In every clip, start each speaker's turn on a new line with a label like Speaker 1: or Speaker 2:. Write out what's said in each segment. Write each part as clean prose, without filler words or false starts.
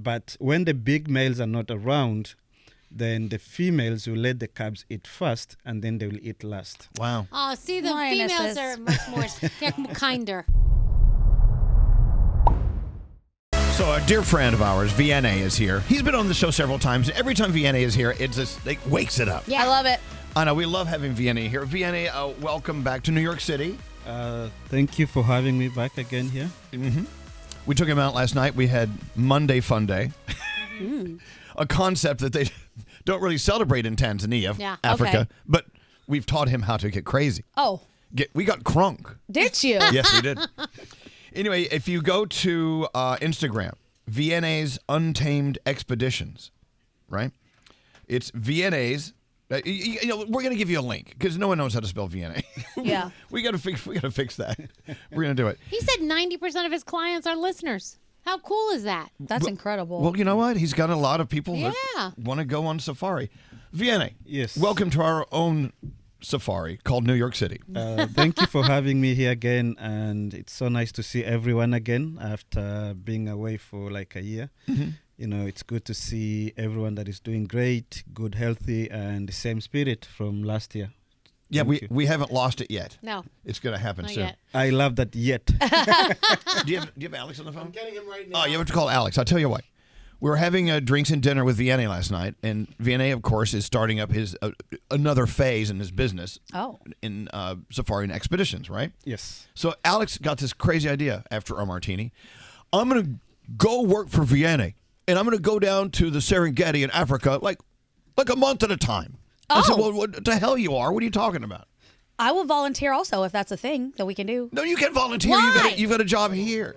Speaker 1: But when the big males are not around, then the females will let the cubs eat first, and then they will eat last.
Speaker 2: Wow.
Speaker 3: Oh, see, the females are much more, they're kinder.
Speaker 2: So a dear friend of ours, Vianney, is here. He's been on the show several times. Every time Vianney is here, it just wakes it up.
Speaker 4: Yeah, I love it.
Speaker 2: I know, we love having Vianney here. Vianney, welcome back to New York City.
Speaker 1: Thank you for having me back again here.
Speaker 2: Mm-hmm. We took him out last night. We had Monday Fun Day, a concept that they don't really celebrate in Tanzania, Africa,
Speaker 4: okay.
Speaker 2: but we've taught him how to get crazy.
Speaker 4: Oh.
Speaker 2: We got crunk.
Speaker 4: Did you?
Speaker 2: Yes, we did. Anyway, if you go to Instagram, Vianney's Untamed Expeditions, right? It's Vianney's. You know, we're going to give you a link because no one knows how to spell Vianney.
Speaker 4: Yeah.
Speaker 2: we got to fix that. We're going to do it.
Speaker 3: He said 90% of his clients are listeners. How cool is that?
Speaker 4: That's incredible.
Speaker 2: Well, you know what? He's got a lot of people that want to go on safari. Vianney,
Speaker 1: yes.
Speaker 2: Welcome to our own safari called New York City.
Speaker 1: Thank you for having me here again, and it's so nice to see everyone again after being away for like a year.
Speaker 2: Mm-hmm.
Speaker 1: You know, it's good to see everyone that is doing great, good, healthy, and the same spirit from last year.
Speaker 2: Yeah, we haven't lost it yet.
Speaker 3: No.
Speaker 2: It's going to happen
Speaker 3: Not
Speaker 2: soon.
Speaker 3: yet.
Speaker 1: I love that yet.
Speaker 2: Do you have Alex on the phone?
Speaker 5: I'm getting him right now.
Speaker 2: Oh, you have to call Alex. I'll tell you what. We were having drinks and dinner with Vianney last night, and Vianney, of course, is starting up his another phase in his business in safari and expeditions, right?
Speaker 1: Yes.
Speaker 2: So Alex got this crazy idea after our martini. I'm going to go work for Vianney, and I'm going to go down to the Serengeti in Africa like a month at a time. I said, well, what the hell you are? What are you talking about?
Speaker 4: I will volunteer also if that's a thing that we can do.
Speaker 2: No, you can't volunteer.
Speaker 4: Why?
Speaker 2: You've got a job here.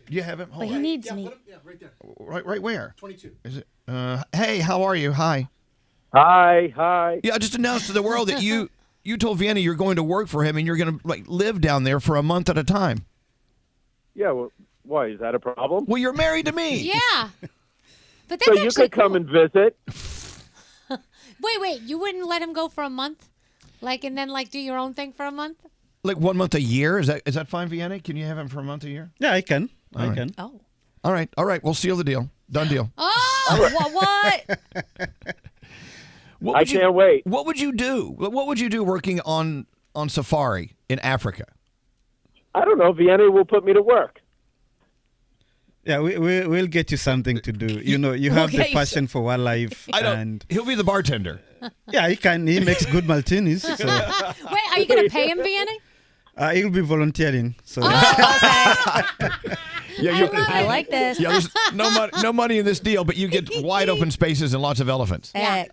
Speaker 2: Do you have him?
Speaker 4: But he needs me.
Speaker 5: Yeah, right there.
Speaker 2: Right where?
Speaker 5: 22.
Speaker 2: Is it? Hey, how are you? Hi.
Speaker 6: Hi.
Speaker 2: Yeah, I just announced to the world that you told Vianney you're going to work for him and you're going to live down there for a month at a time.
Speaker 6: Yeah, well, why? Is that a problem?
Speaker 2: Well, you're married to me.
Speaker 3: Yeah. But that's
Speaker 6: So you
Speaker 3: actually
Speaker 6: could come
Speaker 3: cool.
Speaker 6: and visit.
Speaker 3: Wait, you wouldn't let him go for a month? And then do your own thing for a month?
Speaker 2: Like 1 month a year? Is that fine, Vianney? Can you have him for a month a year?
Speaker 1: Yeah, I can. I
Speaker 2: right.
Speaker 1: can.
Speaker 4: Oh.
Speaker 2: All right. We'll seal the deal. Done deal.
Speaker 4: Oh, what?
Speaker 6: I can't wait.
Speaker 2: What would you do? What would you do working on safari in Africa?
Speaker 6: I don't know. Vianney will put me to work.
Speaker 1: Yeah, we'll get you something to do. You know, you have the passion for wildlife.
Speaker 2: He'll be the bartender.
Speaker 1: Yeah, he can. He makes good martinis. So.
Speaker 3: Wait, are you going to pay him, Vianney?
Speaker 1: He'll be volunteering. So.
Speaker 4: I like this.
Speaker 2: Yeah, there's no money in this deal, but you get wide open spaces and lots of elephants.
Speaker 4: Yeah.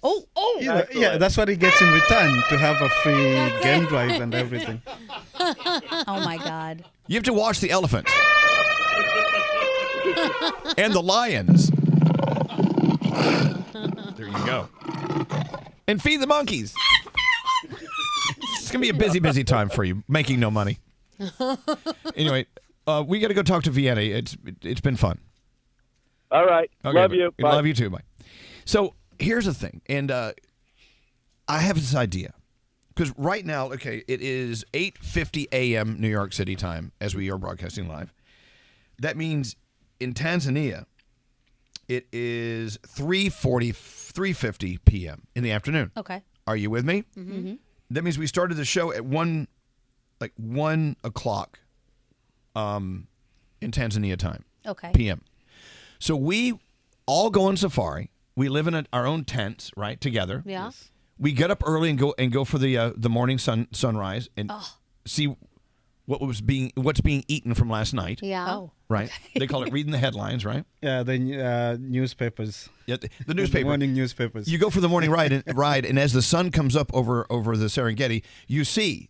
Speaker 1: Yeah, that's what he gets in return, to have a free game drive and everything.
Speaker 4: Oh my God.
Speaker 2: You have to watch the elephants. And the lions. There you go. And feed the monkeys. It's going to be a busy time for you, making no money. Anyway, we got to go talk to Vianney. It's been fun.
Speaker 6: All right.
Speaker 2: Okay,
Speaker 6: Love you. Bye.
Speaker 2: Love you too. Bye. So here's the thing. And I have this idea. Because right now, okay, it is 8:50 a.m. New York City time as we are broadcasting live. That means in Tanzania, it is 3:50 p.m. in the afternoon.
Speaker 4: Okay.
Speaker 2: Are you with me?
Speaker 4: Mm-hmm.
Speaker 2: That means we started the show at 1 o'clock in Tanzania time.
Speaker 4: Okay.
Speaker 2: PM. So we all go on safari. We live in our own tents, right, together.
Speaker 3: Yeah.
Speaker 1: Yes.
Speaker 2: We get up early and go for the morning sunrise and see what's being eaten from last night.
Speaker 3: Yeah.
Speaker 4: Oh.
Speaker 2: Right. They call it reading the headlines, right?
Speaker 1: Yeah, the newspapers.
Speaker 2: Yeah, the newspaper.
Speaker 1: The morning newspapers.
Speaker 2: You go for the morning ride, and as the sun comes up over the Serengeti, you see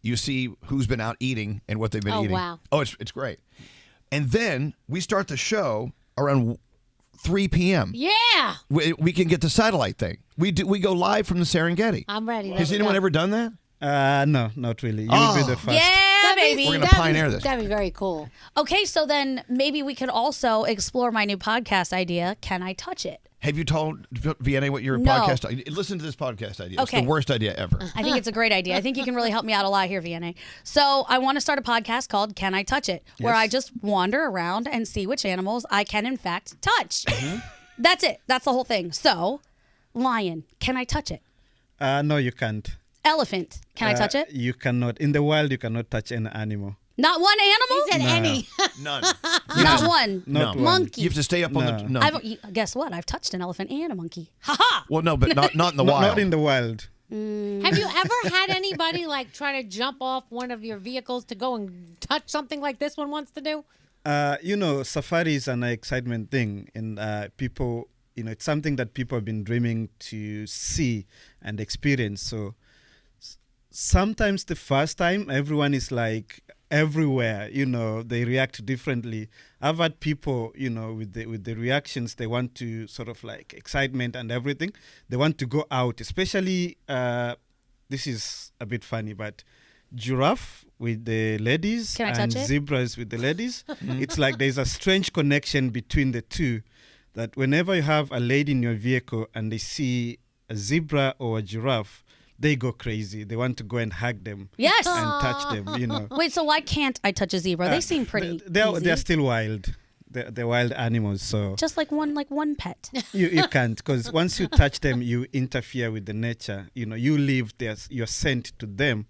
Speaker 2: who's been out eating and what they've been eating.
Speaker 3: Wow.
Speaker 2: Oh, it's great. And then we start the show around 3 p.m.
Speaker 3: Yeah.
Speaker 2: We can get the satellite thing. We go live from the Serengeti.
Speaker 3: I'm ready.
Speaker 2: Has anyone ever done that?
Speaker 1: No, not really. You'll be the first.
Speaker 4: Yeah, baby.
Speaker 2: We're gonna pioneer this.
Speaker 3: That'd be very cool.
Speaker 4: Okay, so then maybe we could also explore my new podcast idea. Can I touch it?
Speaker 2: Have you told Vianney what your
Speaker 4: No.
Speaker 2: podcast? Listen to this podcast idea.
Speaker 4: Okay.
Speaker 2: It's the worst idea ever.
Speaker 4: I think it's a great idea. I think you can really help me out a lot here, Vianney. So I want to start a podcast called Can I Touch It? Where
Speaker 1: Yes.
Speaker 4: I just wander around and see which animals I can, in fact, touch. That's it. That's the whole thing. So, lion, can I touch it?
Speaker 1: No, you can't.
Speaker 4: Elephant, can I touch it?
Speaker 1: You cannot. In the wild, you cannot touch any animal.
Speaker 4: Not one animal?
Speaker 3: He said any.
Speaker 2: None.
Speaker 4: Not one.
Speaker 1: Not one.
Speaker 4: Monkey.
Speaker 2: You have to stay up on the. No.
Speaker 4: Guess what? I've touched an elephant and a monkey. Ha ha!
Speaker 2: Well, no, but not in the wild.
Speaker 1: Not in the wild.
Speaker 3: Have you ever had anybody like try to jump off one of your vehicles to go and touch something like this one wants to do?
Speaker 1: Safari is an excitement thing, and people, it's something that people have been dreaming to see and experience. So sometimes the first time, everyone is like everywhere, they react differently. I've had people, with the reactions, they want to sort of like excitement and everything. They want to go out, especially, this is a bit funny, but giraffe with the ladies and zebras with the ladies. It's like there's a strange connection between the two, that whenever you have a lady in your vehicle and they see a zebra or a giraffe, they go crazy. They want to go and hug them.
Speaker 4: Yes.
Speaker 1: And touch them,
Speaker 4: Wait, so why can't I touch a zebra? They seem pretty
Speaker 1: They're still wild. They're wild animals, so
Speaker 4: just like one pet.
Speaker 1: You can't, because once you touch them, you interfere with the nature. You leave your scent to them,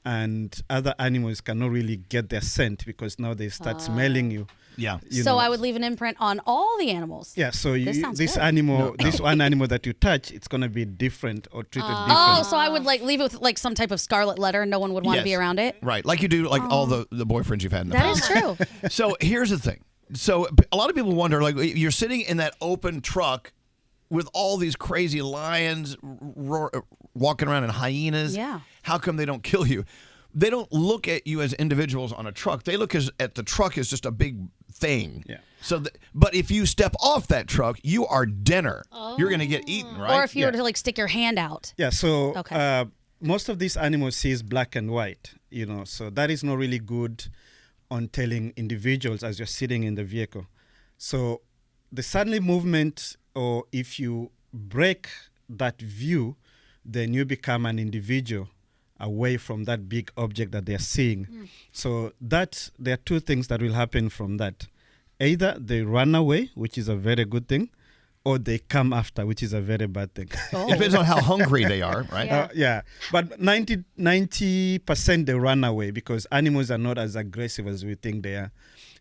Speaker 1: and other animals cannot really get their scent because now they start smelling you.
Speaker 2: Yeah.
Speaker 4: So I would leave an imprint on all the animals.
Speaker 1: Yeah. So this
Speaker 4: animal,
Speaker 1: this one animal that you touch, it's gonna be different or treated different.
Speaker 4: Oh, so I would like leave it with like some type of scarlet letter, and no one would want to be around it.
Speaker 2: Right, like you do, like all the boyfriends you've had in the past.
Speaker 4: That is true.
Speaker 2: So here's the thing. So a lot of people wonder, like, you're sitting in that open truck with all these crazy lions walking around and hyenas.
Speaker 4: Yeah.
Speaker 2: How come they don't kill you? They don't look at you as individuals on a truck. They look at the truck as just a big thing.
Speaker 1: Yeah.
Speaker 2: So, but if you step off that truck, you are dinner. You're going to get eaten, right?
Speaker 4: Or if you were to like stick your hand out.
Speaker 1: Yeah. So most of these animals sees black and white. So that is not really good on telling individuals as you're sitting in the vehicle. So the suddenly movement, or if you break that view, then you become an individual away from that big object that they're seeing. So there are two things that will happen from that. Either they run away, which is a very good thing, or they come after, which is a very bad thing.
Speaker 2: It depends on how hungry they are, right?
Speaker 1: Yeah. But 90% they run away because animals are not as aggressive as we think they are.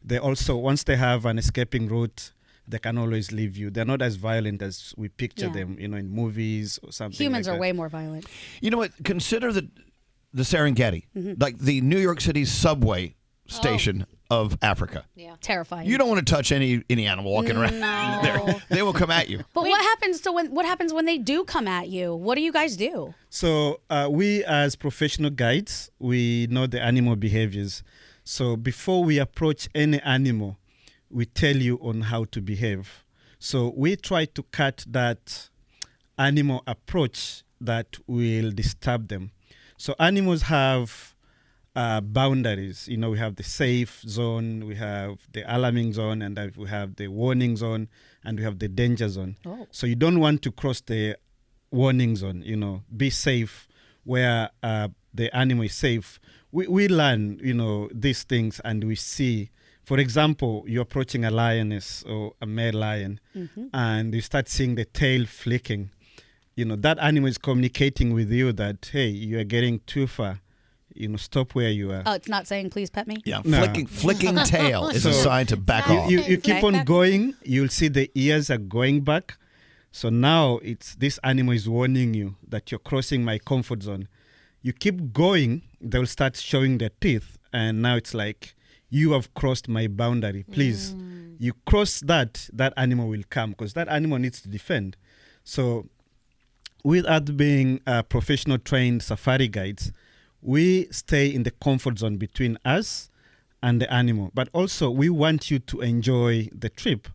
Speaker 1: They also, once they have an escaping route, they can always leave you. They're not as violent as we picture them, in movies or something.
Speaker 4: Humans
Speaker 1: like
Speaker 4: are
Speaker 1: that.
Speaker 4: way more violent.
Speaker 2: You know what? Consider the Serengeti, like the New York City subway station of Africa.
Speaker 3: Yeah.
Speaker 4: Terrifying.
Speaker 2: You don't want to touch any animal walking around there. They will come at you.
Speaker 4: But what happens when they do come at you? What do you guys do?
Speaker 1: So we as professional guides, we know the animal behaviors. So before we approach any animal, we tell you on how to behave. So we try to cut that animal approach that will disturb them. So animals have boundaries. We have the safe zone, we have the alarming zone, and we have the warning zone, and we have the danger zone. So you don't want to cross the warning zone. Be safe where the animal is safe. We learn, these things, and we see. For example, you're approaching a lioness or a male lion, and you start seeing the tail flicking. That animal is communicating with you that, hey, you are getting too far. Stop where you are.
Speaker 4: Oh, it's not saying please pet me?
Speaker 2: Yeah, flicking tail is a sign to back off.
Speaker 1: You keep on going, you'll see the ears are going back. So now this animal is warning you that you're crossing my comfort zone. You keep going, they'll start showing their teeth, and now it's like, you have crossed my boundary. Please, you cross that animal will come, because that animal needs to defend. So with us being professional trained safari guides, we stay in the comfort zone between us and the animal. But also, we want you to enjoy the trip.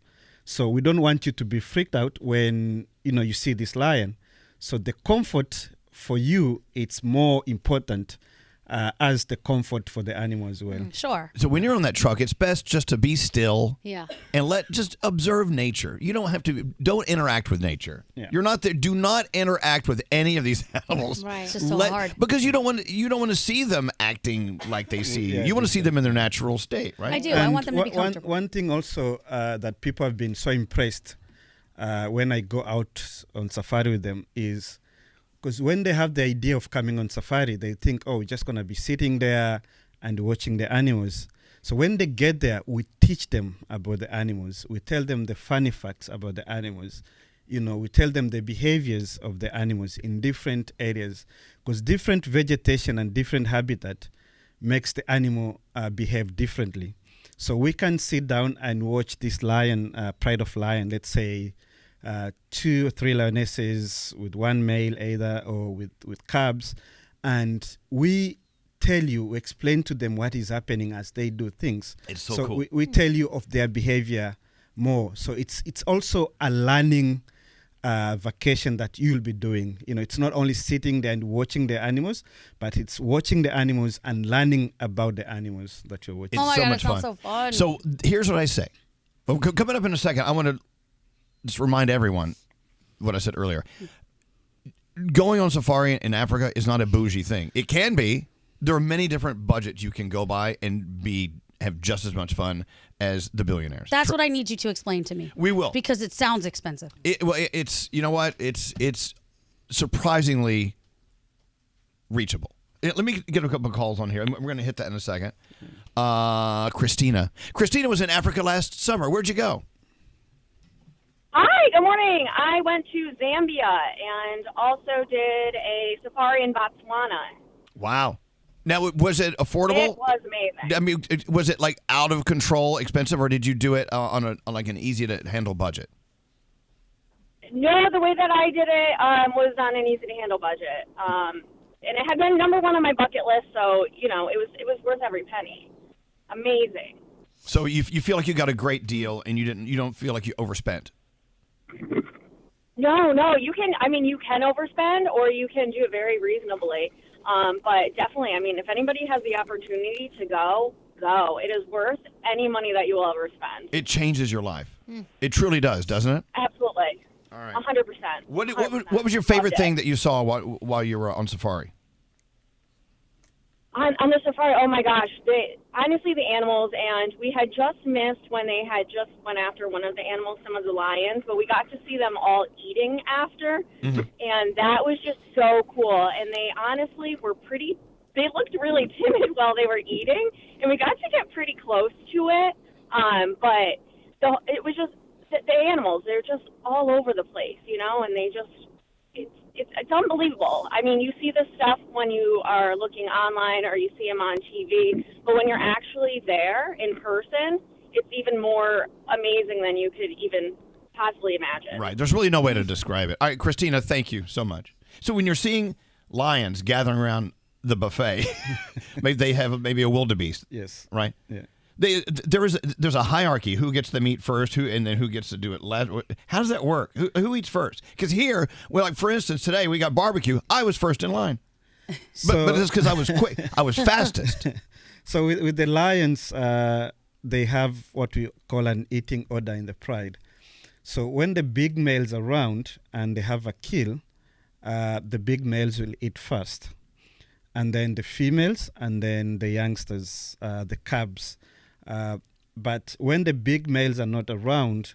Speaker 1: So we don't want you to be freaked out when you see this lion. So the comfort for you, it's more important as the comfort for the animal as well.
Speaker 4: Sure.
Speaker 2: So when you're on that truck, it's best just to be still and just observe nature. You don't interact with nature.
Speaker 1: Yeah.
Speaker 2: You're not there. Do not interact with any of these animals.
Speaker 3: Right.
Speaker 4: It's just so hard.
Speaker 2: Because you don't want to see them acting like they see you.
Speaker 1: Yeah,
Speaker 2: You want to see them in their natural state, right?
Speaker 4: I do. I want them to be comfortable.
Speaker 1: One thing also that people have been so impressed when I go out on safari with them is because when they have the idea of coming on safari, they think, oh, we're just going to be sitting there and watching the animals. So when they get there, we teach them about the animals. We tell them the funny facts about the animals. We tell them the behaviors of the animals in different areas, because different vegetation and different habitat makes the animal behave differently. So we can sit down and watch this lion, pride of lion, let's say 2 or 3 lionesses with one male either or with cubs, and we explain to them what is happening as they do things.
Speaker 2: It's so cool.
Speaker 1: we tell you of their behavior more. So it's also a learning vacation that you'll be doing. It's not only sitting there and watching the animals, but it's watching the animals and learning about the animals that you're watching.
Speaker 4: Oh my
Speaker 2: so
Speaker 4: God,
Speaker 2: much
Speaker 4: it sounds
Speaker 2: fun.
Speaker 4: so fun.
Speaker 2: So here's what I say. Well, coming up in a second, I want to just remind everyone what I said earlier. Going on safari in Africa is not a bougie thing. It can be. There are many different budgets you can go by and have just as much fun as the billionaires.
Speaker 4: That's what I need you to explain to me.
Speaker 2: We will.
Speaker 4: Because it sounds expensive.
Speaker 2: It's you know what? It's surprisingly reachable. Let me get a couple of calls on here. We're going to hit that in a second. Christina. Christina was in Africa last summer. Where'd you go?
Speaker 5: Hi, good morning. I went to Zambia and also did a safari in Botswana.
Speaker 2: Wow. Now, was it affordable?
Speaker 5: It was amazing.
Speaker 2: I mean, was it like out of control, expensive, or did you do it on like an easy to handle budget?
Speaker 5: No, the way that I did it was on an easy to handle budget, and it had been number 1 on my bucket list. So it was worth every penny. Amazing.
Speaker 2: So you feel like you got a great deal, and you don't feel like you overspent.
Speaker 5: No, you can overspend, or you can do it very reasonably. But definitely, if anybody has the opportunity to go. It is worth any money that you will ever spend.
Speaker 2: It changes your life. It truly does, doesn't it?
Speaker 5: Absolutely.
Speaker 2: All right.
Speaker 5: 100%.
Speaker 2: What was your favorite thing that you saw while you were on safari?
Speaker 5: On the safari, oh my gosh, honestly, the animals, and we had just missed when they had just went after one of the animals, some of the lions, but we got to see them all eating after, and that was just so cool. And they honestly were they looked really timid while they were eating, and we got to get pretty close to it, but it was just, the animals, they're just all over the place, and they just, it's unbelievable. You see this stuff when you are looking online or you see them on TV, but when you're actually there in person, it's even more amazing than you could even possibly imagine.
Speaker 2: Right. There's really no way to describe it. All right, Christina, thank you so much. So when you're seeing lions gathering around the buffet, maybe they have maybe a wildebeest.
Speaker 1: Yes.
Speaker 2: Right?
Speaker 1: Yeah.
Speaker 2: There's a hierarchy. Who gets the meat first? And then who gets to do it last? How does that work? Who eats first? Because here, like for instance, today we got barbecue. I was first in line, but it's because I was quick. I was fastest.
Speaker 1: So with the lions, they have what we call an eating order in the pride. So when the big males are around and they have a kill, the big males will eat first, and then the females, and then the youngsters, the cubs. But when the big males are not around,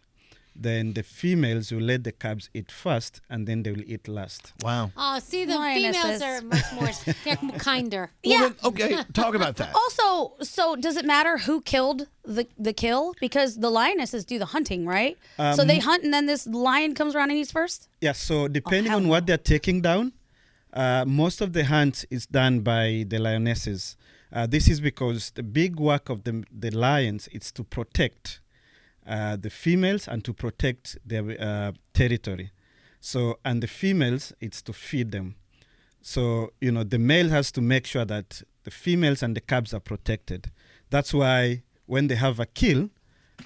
Speaker 1: then the females will let the cubs eat first, and then they will eat last.
Speaker 2: Wow.
Speaker 3: Oh, see, the
Speaker 4: Lionesses.
Speaker 3: females are much more, they're kinder.
Speaker 2: Well, then, okay, talk about that.
Speaker 4: Also, so does it matter who killed the kill? Because the lionesses do the hunting, right? So they hunt, and then this lion comes around and eats first?
Speaker 1: Yeah, so depending on what they're taking down, most of the hunt is done by the lionesses. This is because the big work of the lions is to protect the females and to protect their territory. So, and the females, it's to feed them. So, the male has to make sure that the females and the cubs are protected. That's why when they have a kill,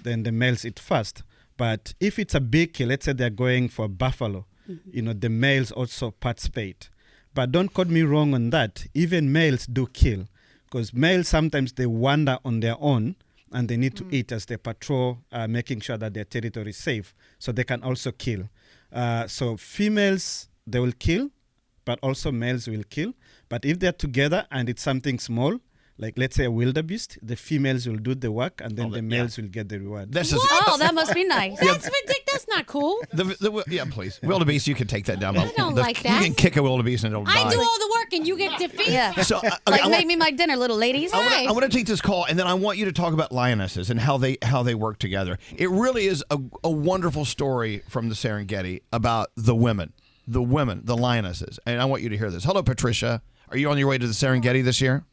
Speaker 1: then the males eat first. But if it's a big kill, let's say they're going for buffalo, the males also participate. But don't quote me wrong on that. Even males do kill. Because males, sometimes they wander on their own and they need to eat as they patrol, making sure that their territory is safe. So they can also kill. So females, they will kill, but also males will kill. But if they're together and it's something small, like let's say a wildebeest, the females will do the work and then the males will get the reward.
Speaker 2: This is
Speaker 4: Oh, that must be nice.
Speaker 3: That's ridiculous. That's not cool.
Speaker 2: yeah, please. Wildebeest, you can take that down.
Speaker 3: I don't like that.
Speaker 2: You can kick a wildebeest and it'll die.
Speaker 3: I do all the work and you get defeated.
Speaker 4: Yeah.
Speaker 2: So, okay,
Speaker 4: Like,
Speaker 2: I
Speaker 4: make
Speaker 2: want-
Speaker 4: me my dinner, little ladies.
Speaker 3: Right.
Speaker 2: I want to take this call, and then I want you to talk about lionesses and how they work together. It really is a wonderful story from the Serengeti about the women, the lionesses, and I want you to hear this. Hello, Patricia. Are you on your way to the Serengeti this year?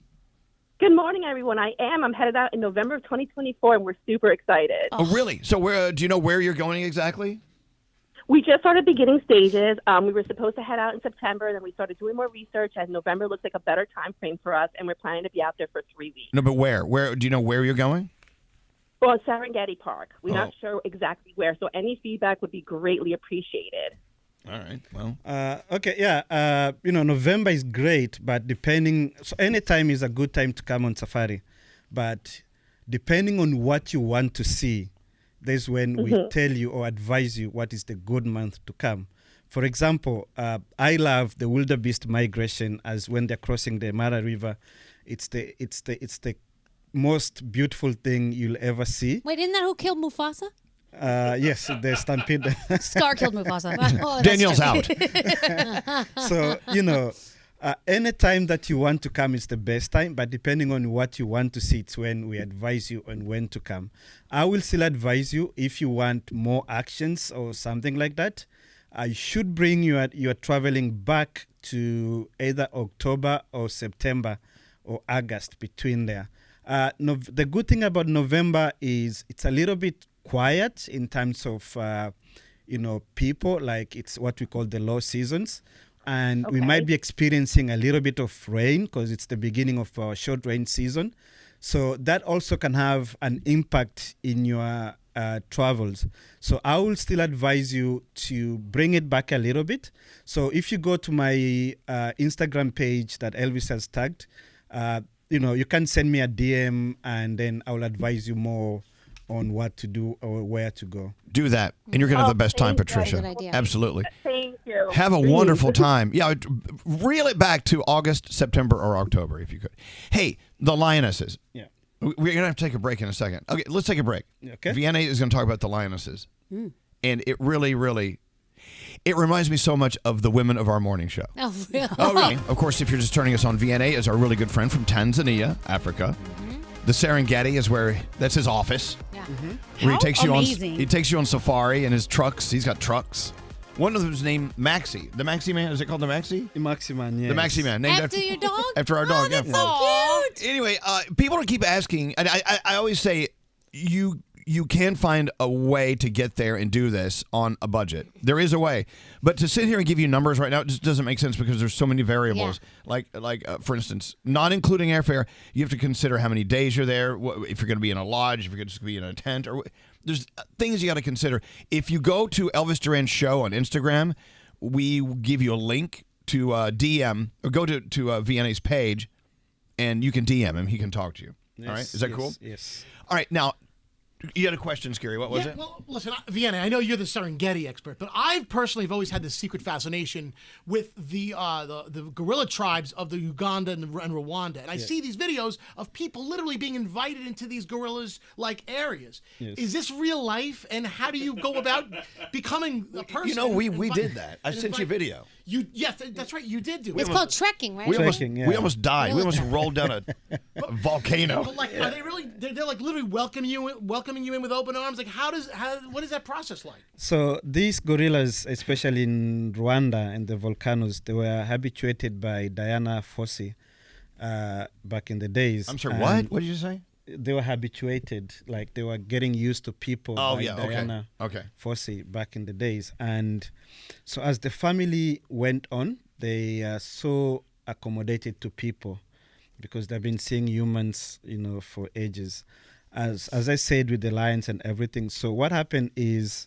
Speaker 7: Good morning, everyone. I am. I'm headed out in November of 2024, and we're super excited.
Speaker 2: Oh, really? So, do you know where you're going exactly?
Speaker 7: We just started beginning stages. We were supposed to head out in September, and then we started doing more research, and November looks like a better time frame for us, and we're planning to be out there for 3 weeks.
Speaker 2: No, but where? Where do you know where you're going?
Speaker 7: Well, Serengeti Park. We're not sure exactly where, so any feedback would be greatly appreciated.
Speaker 2: All right. Well,
Speaker 1: Okay, yeah. November is great, but so any time is a good time to come on safari. But depending on what you want to see, that's when we tell you or advise you what is the good month to come. For example, I love the wildebeest migration as when they're crossing the Mara River. It's the most beautiful thing you'll ever see.
Speaker 3: Wait, isn't that who killed Mufasa?
Speaker 1: Yes, the stampede.
Speaker 4: Scar killed Mufasa.
Speaker 3: Oh, that's
Speaker 2: Danielle's
Speaker 3: true.
Speaker 2: out.
Speaker 1: So, any time that you want to come is the best time, but depending on what you want to see, it's when we advise you on when to come. I will still advise you if you want more actions or something like that. I should bring you you're traveling back to either October or September or August, between there. The good thing about November is it's a little bit quiet in terms of people, like it's what we call the low seasons, and we might be experiencing a little bit of rain because it's the beginning of our short rain season, so that also can have an impact in your travels. So I will still advise you to bring it back a little bit. So if you go to my Instagram page that Elvis has tagged, you can send me a DM and then I will advise you more on what to do or where to go.
Speaker 2: Do that, and you're going to have the best time,
Speaker 7: thank you.
Speaker 2: Patricia.
Speaker 3: Good idea.
Speaker 2: Absolutely.
Speaker 7: Thank you.
Speaker 2: Have a
Speaker 7: Please.
Speaker 2: wonderful time. Yeah, reel it back to August, September, or October if you could. Hey, the lionesses.
Speaker 1: Yeah.
Speaker 2: We're going to have to take a break in a second. Okay, let's take a break.
Speaker 1: Okay.
Speaker 2: Vienna is going to talk about the lionesses. And it really, really, it reminds me so much of the women of our morning show.
Speaker 3: Oh, really?
Speaker 2: Oh, really? Of course, if you're just turning us on, VNA is our really good friend from Tanzania, Africa. The Serengeti is that's his office.
Speaker 3: Yeah.
Speaker 2: Where
Speaker 4: How amazing.
Speaker 2: He takes you on safari in his trucks. He's got trucks. One of them is named Maxi. The Maxi Man, is it called the Maxi?
Speaker 1: The Maximan, yes.
Speaker 2: The Maxi Man. Named
Speaker 3: After your dog?
Speaker 2: After our dog, yeah.
Speaker 3: That's so cute.
Speaker 2: Anyway, people keep asking, and I always say you can find a way to get there and do this on a budget. There is a way. But to sit here and give you numbers right now, it just doesn't make sense because there's so many variables.
Speaker 3: Yeah.
Speaker 2: Like for instance, not including airfare, you have to consider how many days you're there, if you're going to be in a lodge, if you're just going to be in a tent. There's things you got to consider. If you go to Elvis Duran's show on Instagram, we give you a link to DM, or go to VNA's page, and you can DM him. He can talk to you.
Speaker 1: Yes,
Speaker 2: All right? Is that cool?
Speaker 1: Yes.
Speaker 2: All right, now, you had a question, Scary. What was it?
Speaker 8: Well, listen, Vienna, I know you're the Serengeti expert, but I personally have always had this secret fascination with the gorilla tribes of the Uganda and Rwanda. And I see these videos of people literally being invited into these gorillas-like areas.
Speaker 1: Yes.
Speaker 8: Is this real life? And how do you go about becoming a person?
Speaker 2: You know, we did that. I sent you a video.
Speaker 8: Yes, that's right. You did do it.
Speaker 3: It's called trekking, right?
Speaker 2: We
Speaker 1: Trekking, yeah.
Speaker 2: almost died. We almost rolled down a volcano.
Speaker 8: But like, are they really? They're like literally welcoming you in with open arms. Like, what is that process like?
Speaker 1: So these gorillas, especially in Rwanda and the volcanoes, they were habituated by Diana Fossey back in the days.
Speaker 2: I'm sorry,
Speaker 1: And
Speaker 2: what? What did you say?
Speaker 1: They were habituated, like they were getting used to people by Diana
Speaker 2: Okay.
Speaker 1: Fossey back in the days. And so as the family went on, they are so accommodated to people because they've been seeing humans, for ages. As I said, with the lions and everything. So what happened is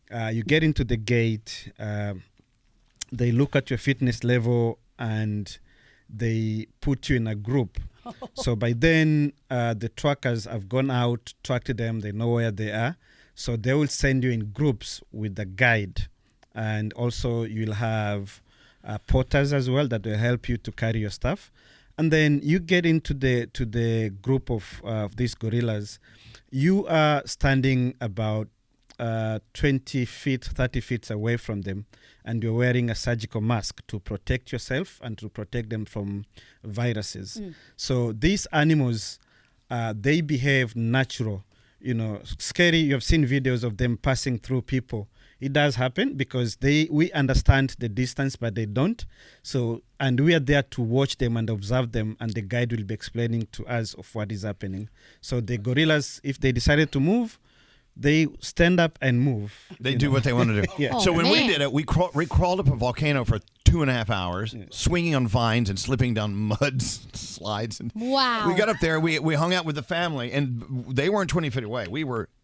Speaker 1: you get into the gate, they look at your fitness level and they put you in a group. So by then, the trackers have gone out, tracked them, they know where they are. So they will send you in groups with the guide. And also you'll have porters as well that will help you to carry your stuff. And then you get into the group of these gorillas. You are standing about 20 feet, 30 feet away from them, and you're wearing a surgical mask to protect yourself and to protect them from viruses. So these animals, they behave natural. Scary. You have seen videos of them passing through people. It does happen because we understand the distance, but they don't. So, and we are there to watch them and observe them, and the guide will be explaining to us of what is happening. So the gorillas, if they decided to move, they stand up and move.
Speaker 2: They do what they want to do.
Speaker 1: Yeah.
Speaker 2: So when we did it, we crawled up a volcano for 2.5 hours, swinging on vines and slipping down mud slides. And
Speaker 3: wow.
Speaker 2: We got up there, we hung out with the family, and they weren't 20 feet away.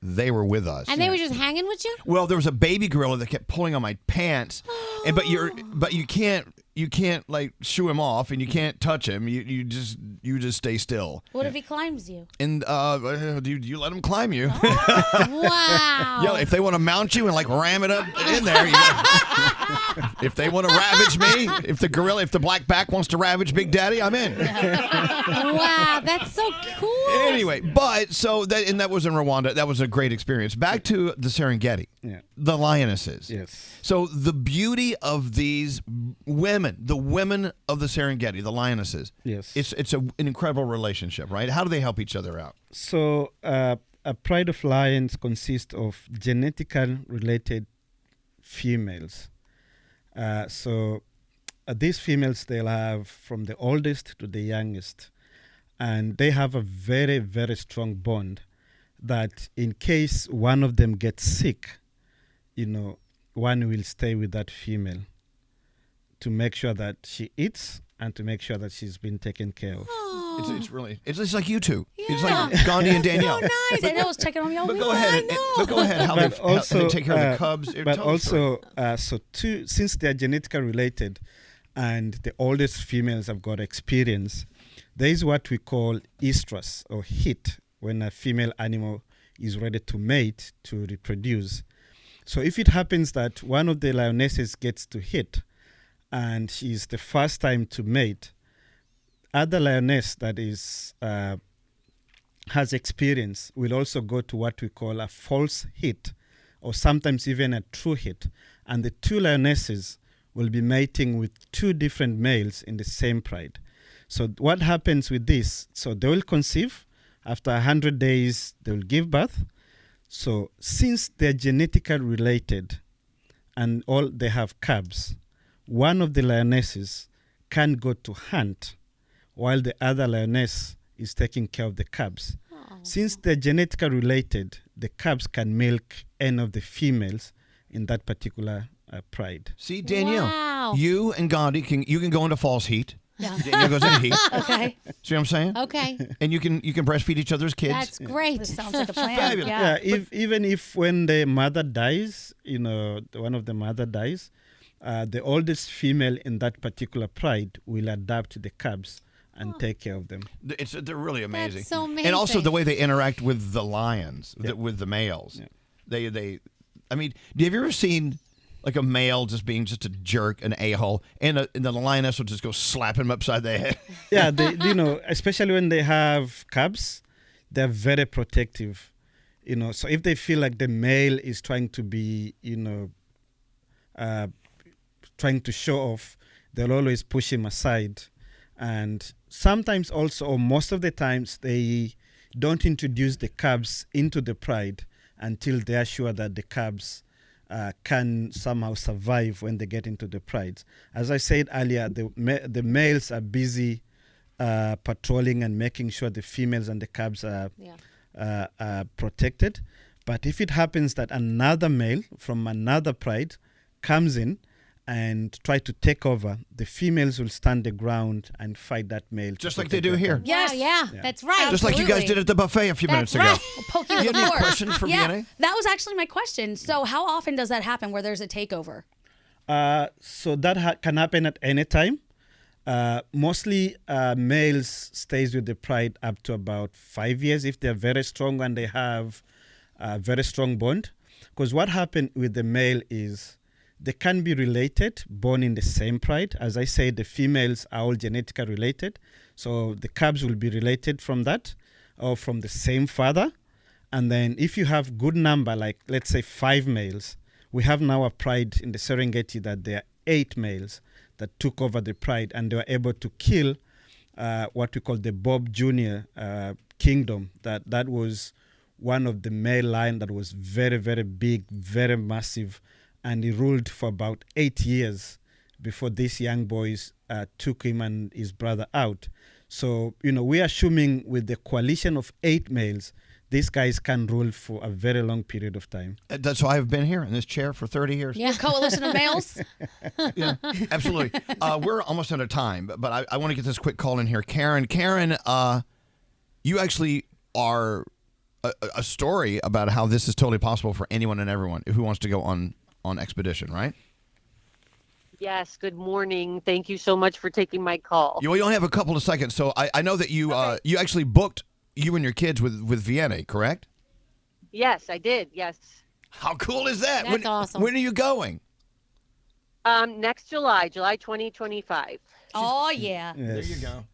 Speaker 2: They were with us.
Speaker 3: And they were just hanging with you?
Speaker 2: Well, there was a baby gorilla that kept pulling on my pants, but you can't like shoo him off, and you can't touch him. You just stay still.
Speaker 4: What if he climbs you?
Speaker 2: And you let him climb you.
Speaker 3: Wow.
Speaker 2: Yeah, if they want to mount you and like ram it up in there, if they want to ravage me, if the black back wants to ravage Big Daddy, I'm in.
Speaker 3: Wow, that's so cool.
Speaker 2: Anyway, that was in Rwanda. That was a great experience. Back to the Serengeti, the lionesses.
Speaker 1: Yes.
Speaker 2: So the beauty of these women, the women of the Serengeti, the lionesses.
Speaker 1: Yes.
Speaker 2: It's an incredible relationship, right? How do they help each other out?
Speaker 1: So a pride of lions consists of genetically related females. These females, they'll have from the oldest to the youngest, and they have a very, very strong bond that in case one of them gets sick, one will stay with that female to make sure that she eats and to make sure that she's been taken care of.
Speaker 2: It's just like you two. It's like Gandhi and Danielle.
Speaker 4: So nice. Danielle's checking on y'all.
Speaker 2: But go ahead. How they take care of the cubs.
Speaker 1: But also, since they are genetically related, and the oldest females have got experience, there is what we call estrus or heat when a female animal is ready to mate to reproduce. So if it happens that one of the lionesses gets to hit, and she's the first time to mate, other lioness that is has experience will also go to what we call a false hit, or sometimes even a true hit, and the two lionesses will be mating with two different males in the same pride. So what happens with this? So they will conceive. After 100 days, they will give birth. So since they're genetically related and all they have cubs, one of the lionesses can go to hunt while the other lioness is taking care of the cubs. Since they're genetically related, the cubs can milk any of the females in that particular pride.
Speaker 2: See, Danielle,
Speaker 3: Wow.
Speaker 2: you and Gandhi can go into false heat.
Speaker 4: Yeah.
Speaker 2: Danielle goes into heat.
Speaker 4: Okay.
Speaker 2: See what I'm saying?
Speaker 3: Okay.
Speaker 2: And you can breastfeed each other's kids.
Speaker 3: That's great.
Speaker 4: This sounds like a plan.
Speaker 2: Fabulous.
Speaker 4: Yeah.
Speaker 1: Even if when the mother dies, one of the mother dies, the oldest female in that particular pride will adapt the cubs and take care of them.
Speaker 2: They're really amazing.
Speaker 3: That's so amazing.
Speaker 2: And also the way they interact with the lions, with the males. Yeah. I mean, have you ever seen like a male just being just a jerk, an a-hole, and the lioness will just go slap him upside the head?
Speaker 1: Yeah, especially when they have cubs, they're very protective. So if they feel like the male is trying to be, trying to show off, they'll always push him aside. And sometimes also, or most of the times, they don't introduce the cubs into the pride until they are sure that the cubs can somehow survive when they get into the prides. As I said earlier, the males are busy patrolling and making sure the females and the cubs are protected. But if it happens that another male from another pride comes in and try to take over, the females will stand the ground and fight that male.
Speaker 2: Just like they do here.
Speaker 3: Yes. Yeah, that's right.
Speaker 2: Just like you guys did at the buffet a few minutes ago.
Speaker 4: We'll poke you
Speaker 2: You
Speaker 4: with
Speaker 2: have any
Speaker 4: fork.
Speaker 2: questions for Vienna?
Speaker 4: That was actually my question. So how often does that happen where there's a takeover?
Speaker 1: So that can happen at any time. Mostly males stays with the pride up to about 5 years if they're very strong and they have a very strong bond. Because what happened with the male is they can be related, born in the same pride. As I said, the females are all genetically related. So the cubs will be related from that or from the same father. And then if you have good number, like let's say 5 males, we have now a pride in the Serengeti that there are 8 males that took over the pride, and they were able to kill what we call the Bob Jr. Kingdom. That was one of the male lion that was very, very big, very massive, and he ruled for about 8 years before these young boys took him and his brother out. So, we are assuming with the coalition of 8 males, these guys can rule for a very long period of time.
Speaker 2: That's why I've been here in this chair for 30 years.
Speaker 4: Yeah, coalition of males.
Speaker 2: Yeah, absolutely. We're almost out of time, but I want to get this quick call in here. Karen, you actually are a story about how this is totally possible for anyone and everyone who wants to go on expedition, right?
Speaker 9: Yes, good morning. Thank you so much for taking my call.
Speaker 2: You only have a couple of seconds, so I know that you you actually booked you and your kids with Vienna, correct?
Speaker 9: Yes, I did. Yes.
Speaker 2: How cool is that?
Speaker 3: That's awesome.
Speaker 2: When are you going?
Speaker 9: Next July 2025.
Speaker 4: Oh, yeah.
Speaker 1: Yes.
Speaker 2: There you go.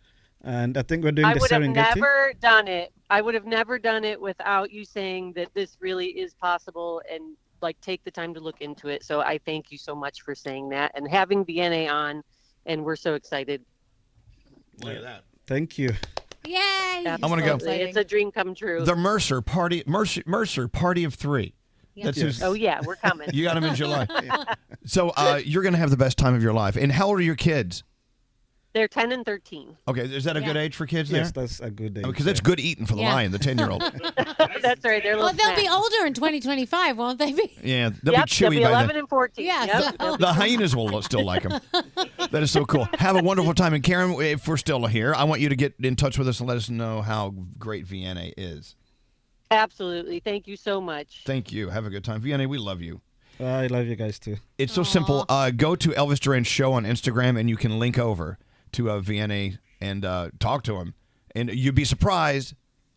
Speaker 1: And I think we're doing
Speaker 9: I
Speaker 1: the
Speaker 9: would have
Speaker 1: Serengeti.
Speaker 9: never done it. I would have never done it without you saying that this really is possible and take the time to look into it. So I thank you so much for saying that and having Vienna on, and we're so excited.
Speaker 2: Look at that.
Speaker 1: Thank you.
Speaker 3: Yay!
Speaker 2: I'm gonna go.
Speaker 9: It's a dream come true.
Speaker 2: The Mercer Party of 3. That's
Speaker 1: Yes.
Speaker 9: Oh yeah, we're coming.
Speaker 2: You got them in July. So you're going to have the best time of your life. And how old are your kids?
Speaker 9: They're 10 and 13.
Speaker 2: Okay, is that a good age for kids
Speaker 1: Yes,
Speaker 2: there?
Speaker 1: that's a good age.
Speaker 2: Because that's good eating for the
Speaker 3: Yeah.
Speaker 2: lion, the 10-year-old.
Speaker 9: That's right. They're
Speaker 3: Well,
Speaker 9: little
Speaker 3: they'll be
Speaker 9: snacks.
Speaker 3: older in 2025, won't they be?
Speaker 2: Yeah, they'll
Speaker 9: Yep,
Speaker 2: be
Speaker 9: they'll
Speaker 2: chewy
Speaker 9: be
Speaker 2: by
Speaker 9: 11
Speaker 2: then.
Speaker 9: and 14.
Speaker 3: Yes.
Speaker 9: Yep.
Speaker 2: The hyenas will still like them. That is so cool. Have a wonderful time. And Karen, if we're still here, I want you to get in touch with us and let us know how great Vienna is.
Speaker 9: Absolutely. Thank you so much.
Speaker 2: Thank you. Have a good time. Vienna, we love you.
Speaker 1: I love you guys too.
Speaker 2: It's so simple. Go to Elvis Duran Show on Instagram, and you can link over to Vienna and talk to him. And you'd be surprised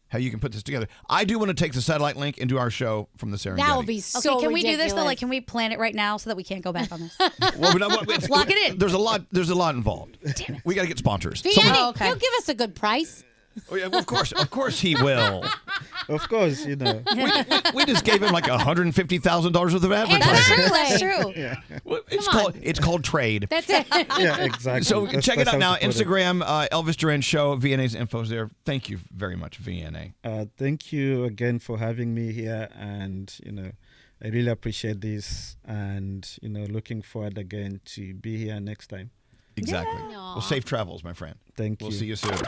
Speaker 2: how you can put this together. I do want to take the satellite link and do our show from the Serengeti.
Speaker 3: That would be so
Speaker 4: Okay, can we do this though?
Speaker 3: ridiculous.
Speaker 4: Can we plan it right now so that we can't go back on this?
Speaker 2: Well,
Speaker 4: Lock it in.
Speaker 2: There's a lot involved. Damn it. We got to get sponsors.
Speaker 3: Vienna,
Speaker 4: Oh, okay.
Speaker 3: he'll give us a good price.
Speaker 2: Oh, yeah, well, of course he will.
Speaker 1: Of course,
Speaker 2: We just gave him like $150,000 worth of
Speaker 4: That's
Speaker 2: advertising.
Speaker 4: true. That's true.
Speaker 2: Well,
Speaker 3: Come
Speaker 2: it's called trade.
Speaker 3: That's it.
Speaker 1: Yeah, exactly.
Speaker 2: So check it
Speaker 1: That's
Speaker 2: out now.
Speaker 1: how to put it.
Speaker 2: Instagram, Elvis Duran Show. VNA's info's there. Thank you very much, VNA.
Speaker 1: Thank you again for having me here, and I really appreciate this, and looking forward again to be here next time.
Speaker 2: Exactly.
Speaker 3: Yeah.
Speaker 2: Well, safe travels, my friend.
Speaker 1: Thank
Speaker 2: We'll
Speaker 1: you.
Speaker 2: see you soon.